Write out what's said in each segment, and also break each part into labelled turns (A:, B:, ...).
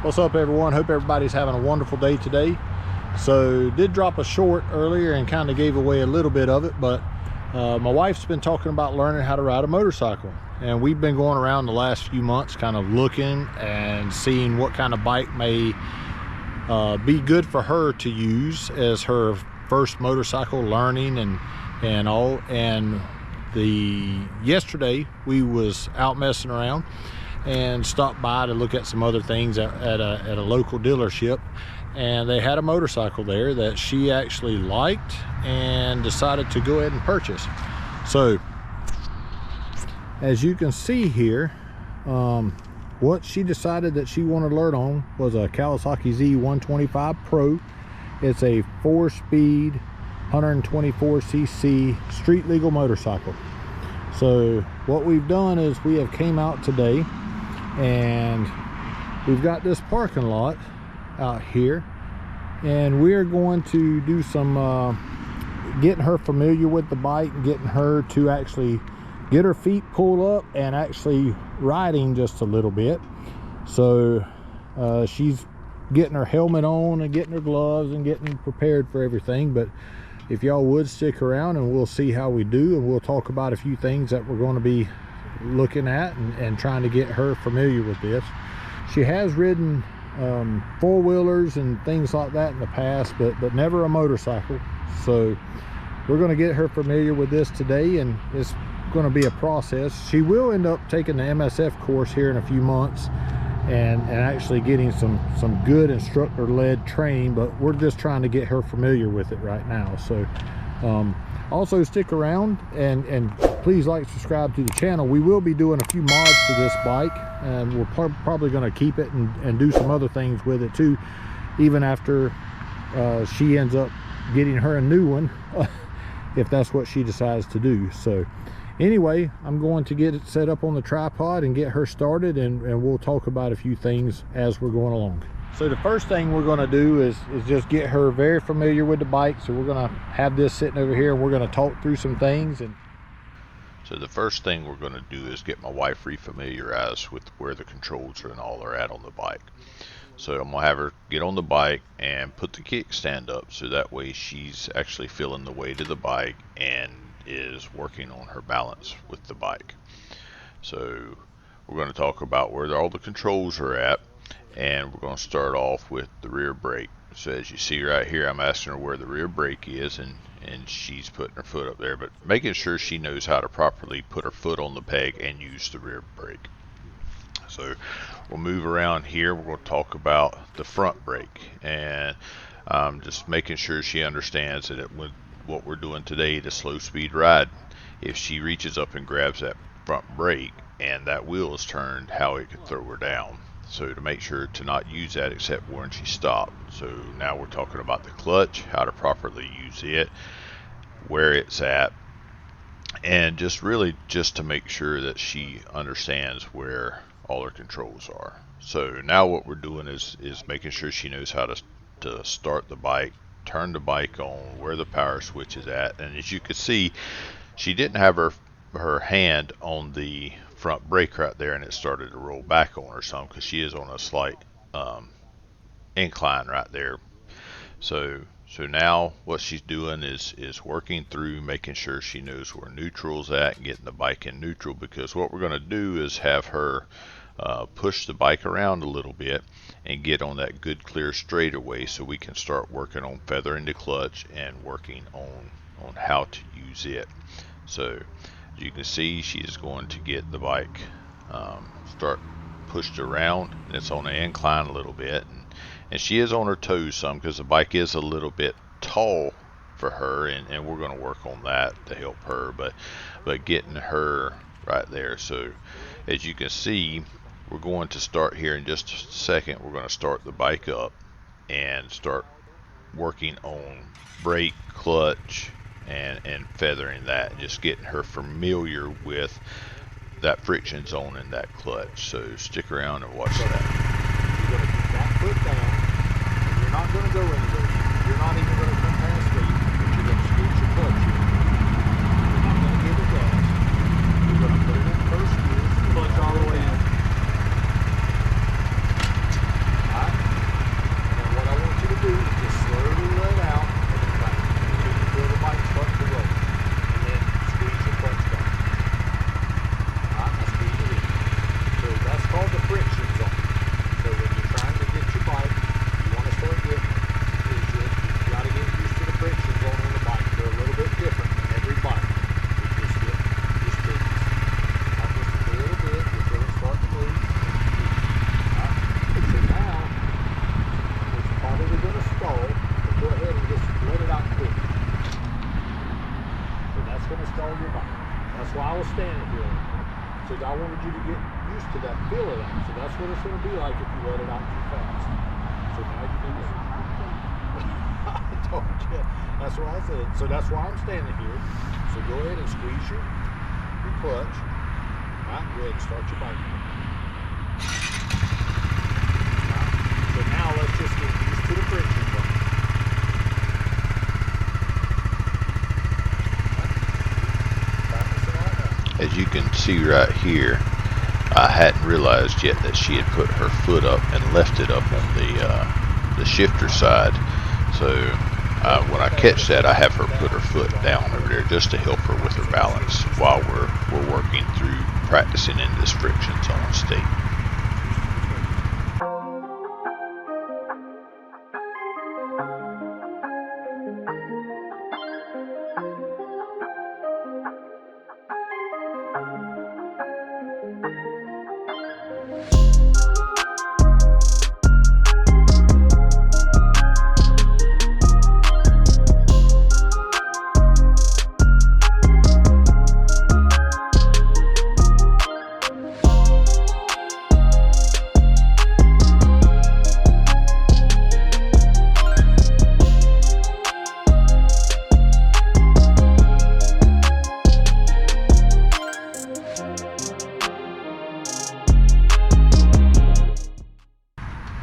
A: What's up, everyone? Hope everybody's having a wonderful day today. So did drop a short earlier and kind of gave away a little bit of it, but my wife's been talking about learning how to ride a motorcycle, and we've been going around the last few months kind of looking and seeing what kind of bike may be good for her to use as her first motorcycle learning and all. And yesterday we was out messing around and stopped by to look at some other things at a local dealership, and they had a motorcycle there that she actually liked and decided to go ahead and purchase. So as you can see here, what she decided that she wanted to learn on was a Kawasaki Z125 Pro. It's a 4-speed 124cc street legal motorcycle. So what we've done is we have came out today, and we've got this parking lot out here, and we're going to do some getting her familiar with the bike and getting her to actually get her feet pulled up and actually riding just a little bit. So she's getting her helmet on and getting her gloves and getting prepared for everything. But if y'all would stick around, and we'll see how we do, and we'll talk about a few things that we're going to be looking at and trying to get her familiar with this. She has ridden four-wheelers and things like that in the past, but never a motorcycle. So we're going to get her familiar with this today, and it's going to be a process. She will end up taking the MSF course here in a few months and actually getting some good instructor-led training, but we're just trying to get her familiar with it right now. So also stick around and please like, subscribe to the channel. We will be doing a few mods to this bike, and we're probably going to keep it and do some other things with it too, even after she ends up getting her a new one, if that's what she decides to do. So anyway, I'm going to get it set up on the tripod and get her started, and we'll talk about a few things as we're going along. So the first thing we're going to do is just get her very familiar with the bike. So we're going to have this sitting over here, and we're going to talk through some things. And
B: so the first thing we're going to do is get my wife refamiliarized with where the controls and all are at on the bike. So I'm going to have her get on the bike and put the kickstand up, so that way she's actually feeling the weight of the bike and is working on her balance with the bike. So we're going to talk about where all the controls are at, and we're going to start off with the rear brake. So as you see right here, I'm asking her where the rear brake is, and she's putting her foot up there, but making sure she knows how to properly put her foot on the peg and use the rear brake. So we'll move around here. We're going to talk about the front brake, and just making sure she understands that with what we're doing today, the slow speed ride, if she reaches up and grabs that front brake and that wheel is turned, how it could throw her down. So to make sure to not use that except when she stopped. So now we're talking about the clutch, how to properly use it, where it's at, and just really just to make sure that she understands where all her controls are. So now what we're doing is making sure she knows how to start the bike, turn the bike on, where the power switch is at. And as you can see, she didn't have her hand on the front brake right there, and it started to roll back on her some, because she is on a slight incline right there. So now what she's doing is working through making sure she knows where neutral's at and getting the bike in neutral, because what we're going to do is have her push the bike around a little bit and get on that good clear straightaway, so we can start working on feathering the clutch and working on how to use it. So as you can see, she is going to get the bike start pushed around, and it's on an incline a little bit, and she is on her toes some, because the bike is a little bit tall for her, and we're going to work on that to help her, but getting her right there. So as you can see, we're going to start here in just a second. We're going to start the bike up and start working on brake, clutch, and feathering that, and just getting her familiar with that friction zone in that clutch. So stick around and watch that.
A: You're going to keep that foot down, and you're not going to go anywhere. You're not even going to come past me, but you're going to scoot your clutch in. You're not going to give it gas. You're going to put it in first gear, clutch all the way in. because I wanted you to get used to that feel of that. So that's what it's going to be like if you let it out too fast. So now you need to. I told you. That's what I said. So that's why I'm standing here. So go ahead and squeeze your clutch. All right, go ahead and start your bike. So now let's just get used to the friction point.
B: As you can see right here, I hadn't realized yet that she had put her foot up and left it up on the shifter side. So when I catch that, I have her put her foot down over there just to help her with her balance while we're working through practicing in this friction zone state.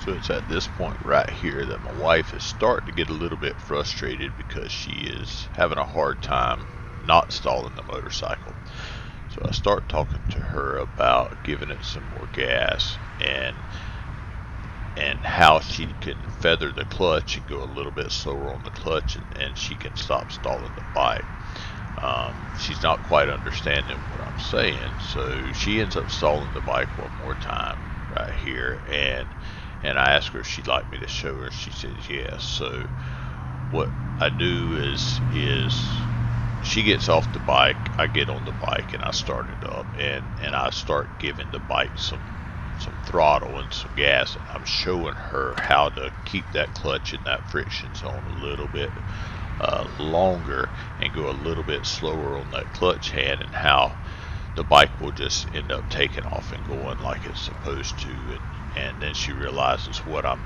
B: So it's at this point right here that my wife is starting to get a little bit frustrated because she is having a hard time not stalling the motorcycle. So I start talking to her about giving it some more gas and how she can feather the clutch and go a little bit slower on the clutch, and she can stop stalling the bike. She's not quite understanding what I'm saying, so she ends up stalling the bike one more time right here, and I asked her if she'd like me to show her. She says yes. So what I do is she gets off the bike, I get on the bike, and I start it up, and I start giving the bike some throttle and some gas, and I'm showing her how to keep that clutch in that friction zone a little bit longer and go a little bit slower on that clutch hand, and how the bike will just end up taking off and going like it's supposed to, and then she realizes what I'm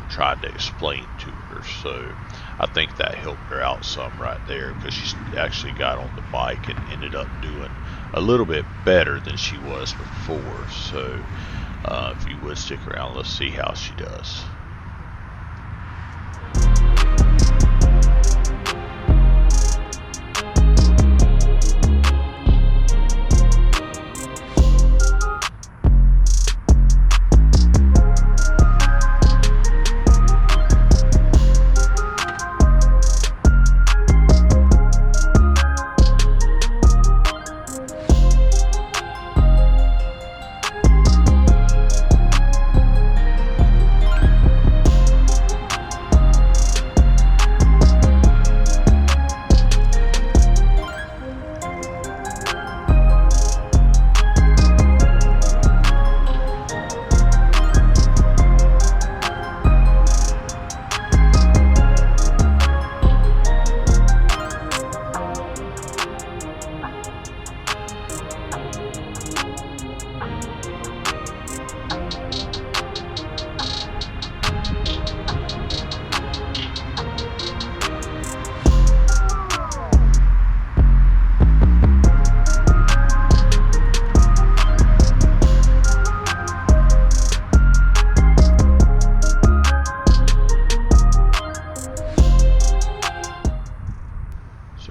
B: trying to explain to her. So I think that helped her out some right there, because she actually got on the bike and ended up doing a little bit better than she was before. So if you would stick around, let's see how she does.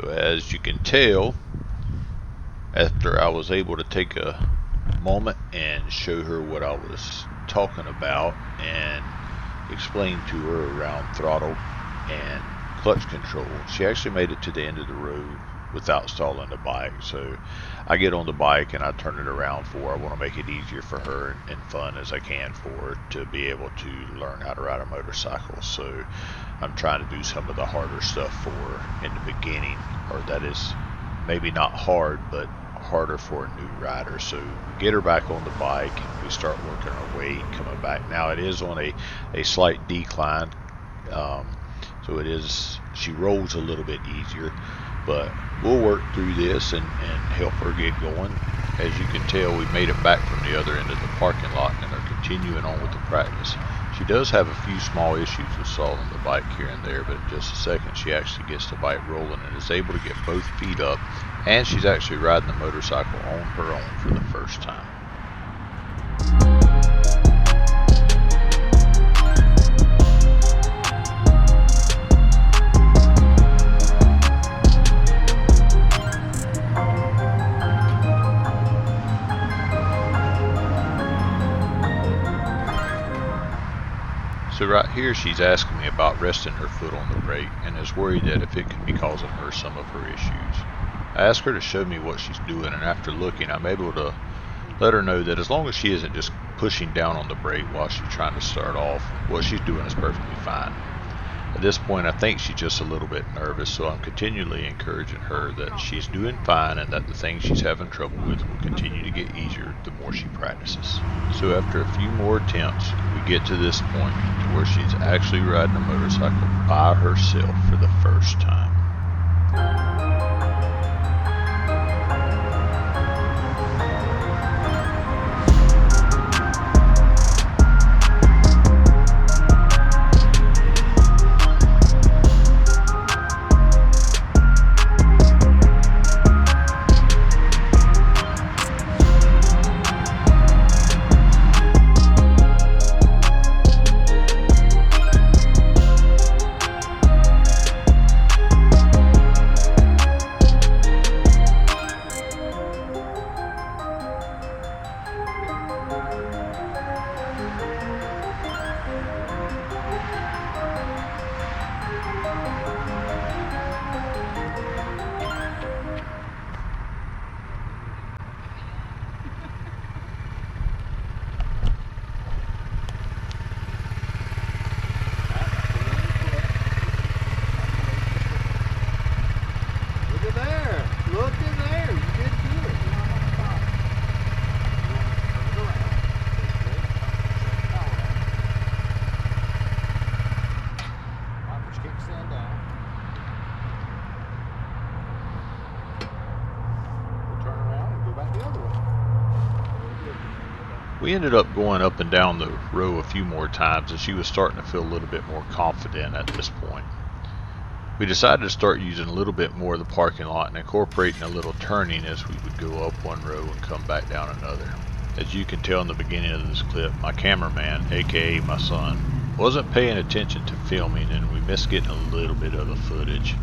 B: As you can tell, after I was able to take a moment and show her what I was talking about and explain to her around throttle and clutch control, she actually made it to the end of the road without stalling the bike. So I get on the bike and I turn it around for her. I want to make it easier for her and fun as I can for her to be able to learn how to ride a motorcycle. So I'm trying to do some of the harder stuff for her in the beginning, or that is maybe not hard, but harder for a new rider. So we get her back on the bike and we start working our way coming back. Now it is on a slight decline, so it is, she rolls a little bit easier, but we'll work through this and help her get going. As you can tell, we made it back from the other end of the parking lot and are continuing on with the practice. She does have a few small issues with stalling the bike here and there, but in just a second she actually gets the bike rolling and is able to get both feet up, and she's actually riding the motorcycle on her own for the first time. So right here she's asking me about resting her foot on the brake and is worried that if it could be causing her some of her issues. I asked her to show me what she's doing, and after looking I'm able to let her know that as long as she isn't just pushing down on the brake while she's trying to start off, what she's doing is perfectly fine. At this point I think she's just a little bit nervous, so I'm continually encouraging her that she's doing fine and that the things she's having trouble with will continue to get easier the more she practices. So after a few more attempts, we get to this point to where she's actually riding a motorcycle by herself for the first time. We ended up going up and down the row a few more times, and she was starting to feel a little bit more confident at this point. We decided to start using a little bit more of the parking lot and incorporating a little turning as we would go up one row and come back down another. As you can tell in the beginning of this clip, my cameraman, aka my son, wasn't paying attention to filming, and we missed getting a little bit of the footage.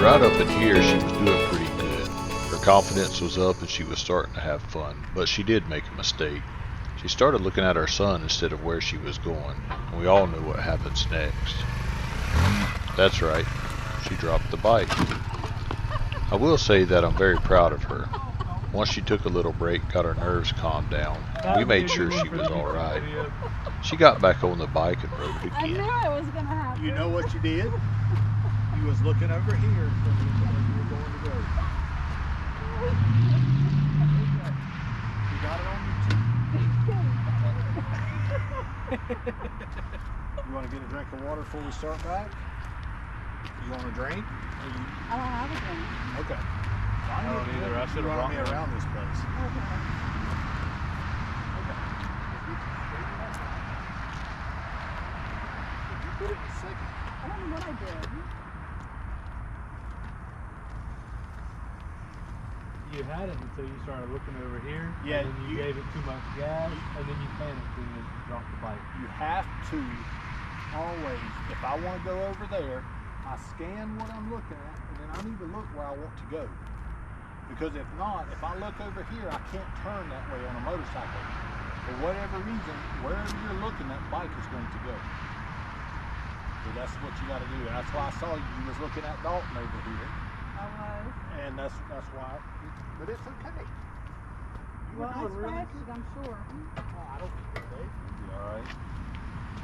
B: right up in here, she was doing pretty good. Her confidence was up and she was starting to have fun, but she did make a mistake. She started looking at her son instead of where she was going, and we all know what happens next. That's right, she dropped the bike. I will say that I'm very proud of her. Once she took a little break, got her nerves calmed down, we made sure she was alright. She got back on the bike and rode it again.
C: I knew it was going to happen.
A: You know what you did? You was looking over here as you were going to go. You got it on YouTube. You want to get a drink of water before we start back? You want a drink?
C: I don't have a drink.
A: Okay.
D: I don't either. I should have brought
A: me around this place.
C: Okay.
A: Put it in a second.
C: I don't know what I did.
D: You had it until you started looking over here.
A: Yeah,
D: And then you gave it too much gas, and then you panicked and you dropped the bike.
A: You have to always, if I want to go over there, I scan what I'm looking at, and then I need to look where I want to go. Because if not, if I look over here, I can't turn that way on a motorcycle. For whatever reason, wherever you're looking, that bike is going to go. So that's what you got to do. And that's why I saw you was looking at Dalton over here.
C: I was.
A: And that's why. But it's okay. You
C: Well, I
A: were doing really
C: scratched it, I'm sure.
A: Oh, I don't think so.
D: You'll be alright.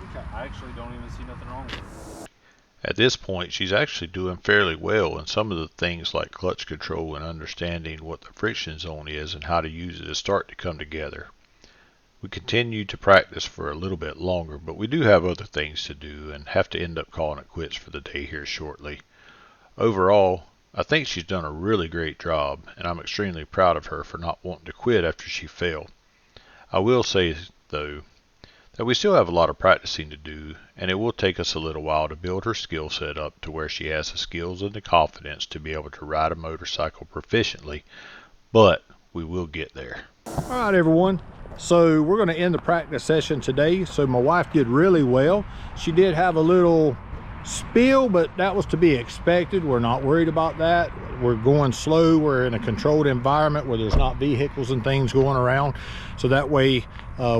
A: Okay.
D: I actually don't even see nothing wrong with it.
B: At this point, she's actually doing fairly well, and some of the things like clutch control and understanding what the friction zone is and how to use it is starting to come together. We continue to practice for a little bit longer, but we do have other things to do and have to end up calling it quits for the day here shortly. Overall, I think she's done a really great job, and I'm extremely proud of her for not wanting to quit after she failed. I will say, though, that we still have a lot of practicing to do, and it will take us a little while to build her skill set up to where she has the skills and the confidence to be able to ride a motorcycle proficiently, but we will get there.
A: All right, everyone. So we're going to end the practice session today. So my wife did really well. She did have a little spill, but that was to be expected. We're not worried about that. We're going slow. We're in a controlled environment where there's not vehicles and things going around. So that way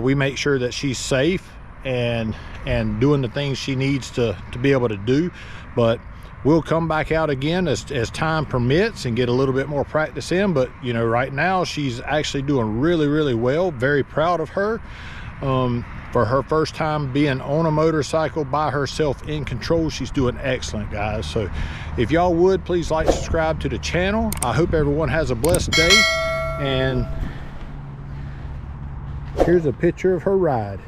A: we make sure that she's safe and doing the things she needs to be able to do. But we'll come back out again as time permits and get a little bit more practice in. But you know, right now she's actually doing really well. Very proud of her. For her first time being on a motorcycle by herself in control, she's doing excellent, guys. So if y'all would, please like, subscribe to the channel. I hope everyone has a blessed day. And here's a picture of her ride.